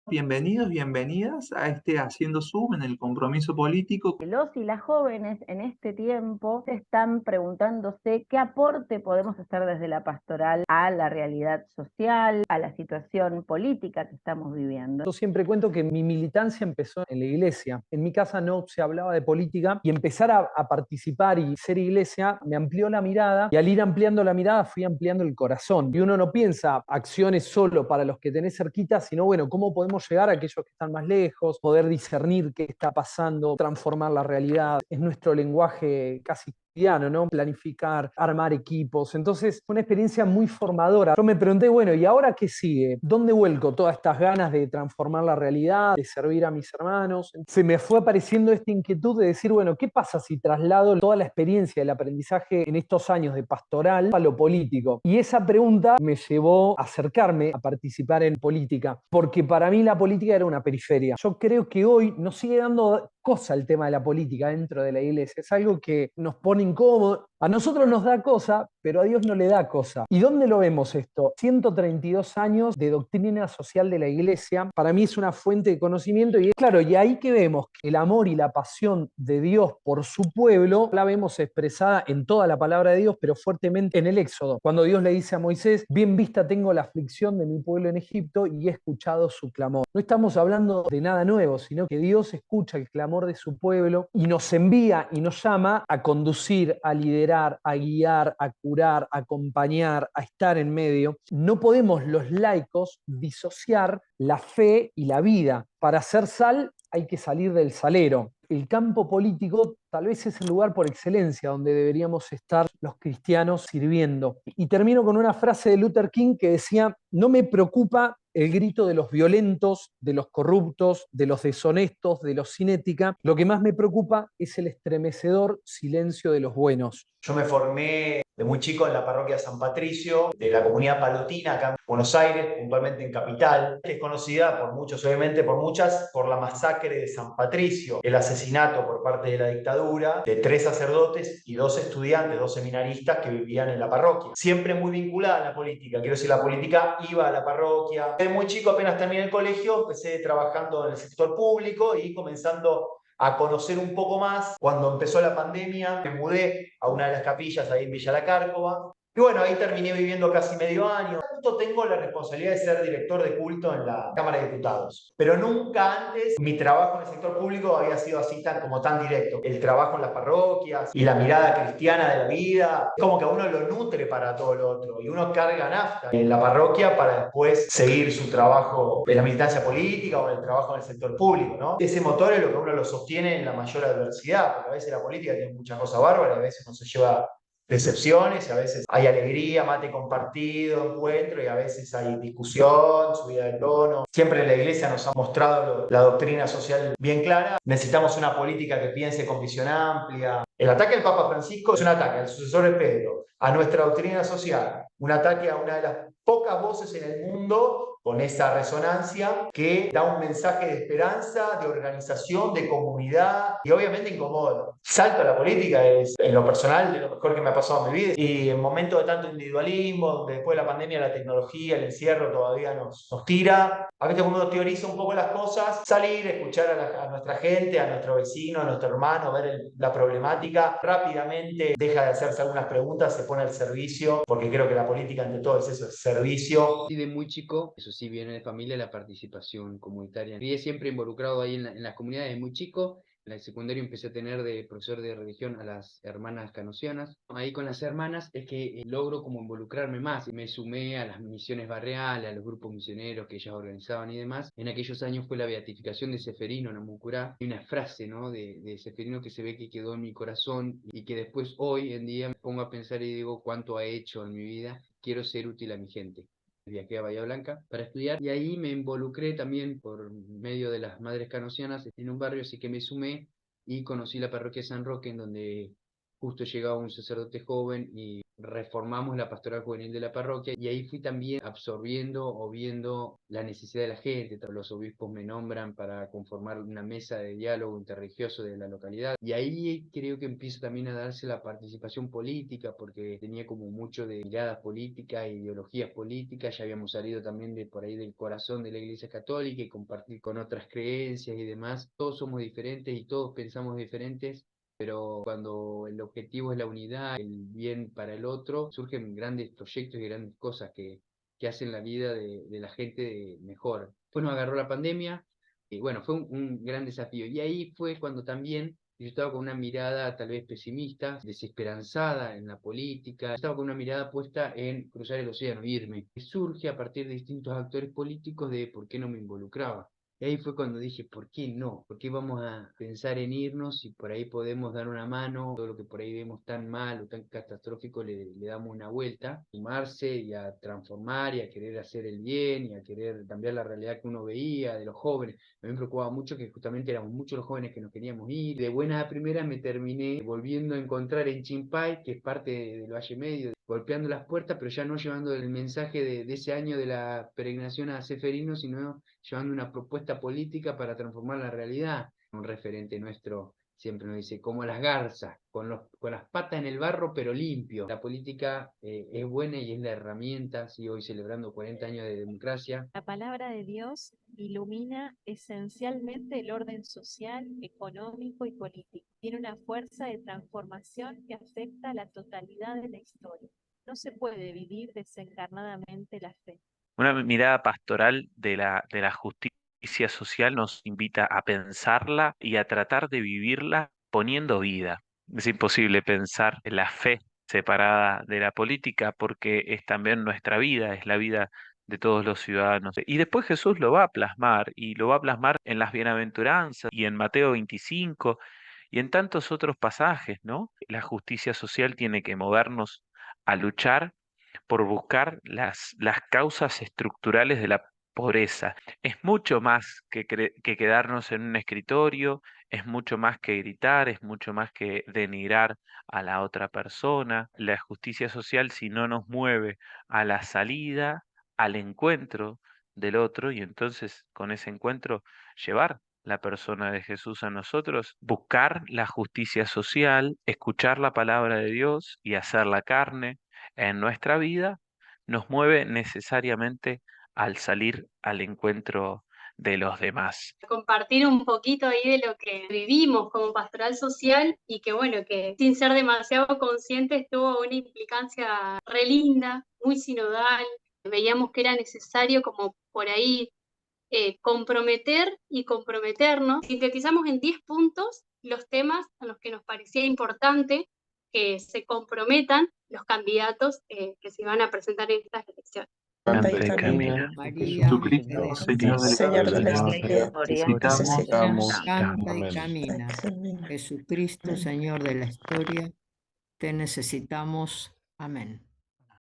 Bienvenidos, bienvenidas a este Haciendo Zoom en el compromiso político. Los y las jóvenes en este tiempo están preguntándose qué aporte podemos hacer desde la pastoral a la realidad social, a la situación política que estamos viviendo. Yo siempre cuento que mi militancia empezó en la iglesia. En mi casa no se hablaba de política y empezar a participar y ser iglesia me amplió la mirada, y al ir ampliando la mirada fui ampliando el corazón. Y uno no piensa acciones solo para los que tenés cerquita, sino bueno, cómo podemos llegar a aquellos que están más lejos, poder discernir qué está pasando, transformar la realidad. Es nuestro lenguaje casi cotidiano, ¿no? Planificar, armar equipos. Entonces, fue una experiencia muy formadora. Yo me pregunté, bueno, ¿y ahora qué sigue? ¿Dónde vuelco todas estas ganas de transformar la realidad, de servir a mis hermanos? Se me fue apareciendo esta inquietud de decir, bueno, ¿qué pasa si traslado toda la experiencia del aprendizaje en estos años de pastoral a lo político? Y esa pregunta me llevó a acercarme a participar en política, porque para mí la política era una periferia. Yo creo que hoy nos sigue dando cosa el tema de la política dentro de la iglesia. Es algo que nos pone incómodo. A nosotros nos da cosa, pero a Dios no le da cosa. ¿Y dónde lo vemos esto? 132 años de doctrina social de la iglesia. Para mí es una fuente de conocimiento y claro, y ahí que vemos que el amor y la pasión de Dios por su pueblo la vemos expresada en toda la palabra de Dios, pero fuertemente en el Éxodo. Cuando Dios le dice a Moisés, bien vista tengo la aflicción de mi pueblo en Egipto y he escuchado su clamor. No estamos hablando de nada nuevo, sino que Dios escucha el clamor de su pueblo y nos envía y nos llama a conducir, a liderar, a guiar, a curar, a acompañar, a estar en medio. No podemos los laicos disociar la fe y la vida. Para hacer sal hay que salir del salero. El campo político tal vez es el lugar por excelencia donde deberíamos estar los cristianos sirviendo. Y termino con una frase de Luther King que decía, no me preocupa el grito de los violentos, de los corruptos, de los deshonestos, de los sin ética. Lo que más me preocupa es el estremecedor silencio de los buenos. Yo me formé de muy chico en la parroquia San Patricio, de la comunidad palotina acá en Buenos Aires, puntualmente en Capital, que es conocida por muchos, obviamente por muchas, por la masacre de San Patricio, el asesinato por parte de la dictadura de 3 sacerdotes y 2 estudiantes, 2 seminaristas que vivían en la parroquia. Siempre muy vinculada a la política, quiero decir, la política iba a la parroquia. De muy chico, apenas terminé el colegio, empecé trabajando en el sector público y comenzando a conocer un poco más. Cuando empezó la pandemia, me mudé a una de las capillas ahí en Villa La Cárcova. Y bueno, ahí terminé viviendo casi medio año. Justo tengo la responsabilidad de ser director de culto en la Cámara de Diputados. Pero nunca antes mi trabajo en el sector público había sido así como tan directo. El trabajo en las parroquias y la mirada cristiana de la vida, es como que a uno lo nutre para todo lo otro. Y uno carga nafta en la parroquia para después seguir su trabajo en la militancia política o en el trabajo en el sector público, ¿no? Ese motor es lo que uno lo sostiene en la mayor adversidad, porque a veces la política tiene muchas cosas bárbaras, a veces uno se lleva decepciones, a veces hay alegría, mate compartido, encuentro, y a veces hay discusión, subida de tono. Siempre la iglesia nos ha mostrado la doctrina social bien clara. Necesitamos una política que piense con visión amplia. El ataque al Papa Francisco es un ataque al sucesor de Pedro, a nuestra doctrina social, un ataque a una de las pocas voces en el mundo con esa resonancia que da un mensaje de esperanza, de organización, de comunidad y obviamente incomoda. Salto a la política es, en lo personal, de lo mejor que me ha pasado en mi vida. Y en momentos de tanto individualismo, donde después de la pandemia la tecnología, el encierro todavía nos tira, a veces uno teoriza un poco las cosas, salir, escuchar a nuestra gente, a nuestro vecino, a nuestro hermano, ver la problemática, rápidamente deja de hacerse algunas preguntas, se pone al servicio, porque creo que la política ante todo es eso, es servicio. Y de muy chico, eso sí, viene de familia, la participación comunitaria. Y siempre involucrado ahí en las comunidades de muy chico. En la secundaria empecé a tener de profesor de religión a las hermanas canosianas. Ahí con las hermanas es que logro como involucrarme más. Y me sumé a las misiones barriales, a los grupos misioneros que ellas organizaban y demás. En aquellos años fue la beatificación de Seferino Namucurá. Hay una frase, ¿no? de Seferino que se ve que quedó en mi corazón y que después hoy en día me pongo a pensar y digo cuánto ha hecho en mi vida. Quiero ser útil a mi gente. Viajé a Bahía Blanca para estudiar y ahí me involucré también por medio de las madres canosianas en un barrio, así que me sumé y conocí la parroquia de San Roque, en donde justo llegaba un sacerdote joven y reformamos la pastoral juvenil de la parroquia y ahí fui también absorbiendo o viendo la necesidad de la gente. Los obispos me nombran para conformar una mesa de diálogo interreligioso de la localidad y ahí creo que empieza también a darse la participación política, porque tenía como mucho de miradas políticas, ideologías políticas. Ya habíamos salido también de por ahí del corazón de la Iglesia Católica y compartir con otras creencias y demás. Todos somos diferentes y todos pensamos diferentes, pero cuando el objetivo es la unidad, el bien para el otro, surgen grandes proyectos y grandes cosas que hacen la vida de la gente mejor. Después nos agarró la pandemia y bueno, fue un gran desafío. Y ahí fue cuando también yo estaba con una mirada tal vez pesimista, desesperanzada en la política, estaba con una mirada puesta en cruzar el océano, irme. Y surge a partir de distintos actores políticos de por qué no me involucraba. Y ahí fue cuando dije, ¿por qué no? ¿Por qué vamos a pensar en irnos si por ahí podemos dar una mano? Todo lo que por ahí vemos tan mal o tan catastrófico le damos una vuelta, sumarse y a transformar y a querer hacer el bien y a querer cambiar la realidad que uno veía de los jóvenes. A mí me preocupaba mucho que justamente éramos muchos los jóvenes que nos queríamos ir. De buenas a primeras me terminé volviendo a encontrar en Chimpay, que es parte del Valle Medio, golpeando las puertas, pero ya no llevando el mensaje de ese año de la peregrinación a Ceferino, sino llevando una propuesta política para transformar la realidad. Un referente nuestro siempre nos dice, como las garzas, con las patas en el barro, pero limpio. La política es buena y es la herramienta, sí, hoy celebrando 40 años de democracia. La palabra de Dios ilumina esencialmente el orden social, económico y político. Tiene una fuerza de transformación que afecta a la totalidad de la historia. No se puede vivir desencarnadamente la fe. Una mirada pastoral de la justicia social nos invita a pensarla y a tratar de vivirla poniendo vida. Es imposible pensar en la fe separada de la política porque es también nuestra vida, es la vida de todos los ciudadanos. Y después Jesús lo va a plasmar y lo va a plasmar en las bienaventuranzas y en Mateo 25 y en tantos otros pasajes, ¿no? La justicia social tiene que movernos a luchar por buscar las causas estructurales de la pobreza. Es mucho más que quedarnos en un escritorio, es mucho más que gritar, es mucho más que denigrar a la otra persona. La justicia social, si no nos mueve a la salida, al encuentro del otro, y entonces con ese encuentro llevar la persona de Jesús a nosotros, buscar la justicia social, escuchar la palabra de Dios y hacer la carne en nuestra vida, nos mueve necesariamente al salir al encuentro de los demás. Compartir un poquito ahí de lo que vivimos como pastoral social y que bueno, que sin ser demasiado conscientes tuvo una implicancia re linda, muy sinodal. Veíamos que era necesario como por ahí comprometer y comprometernos. Sintetizamos en 10 puntos los temas a los que nos parecía importante que se comprometan los candidatos que se van a presentar en estas elecciones. Santa y Camina, Jesucristo, Señor de la historia, necesitamos. Canta y camina. Jesucristo, Señor de la historia, te necesitamos. Amén.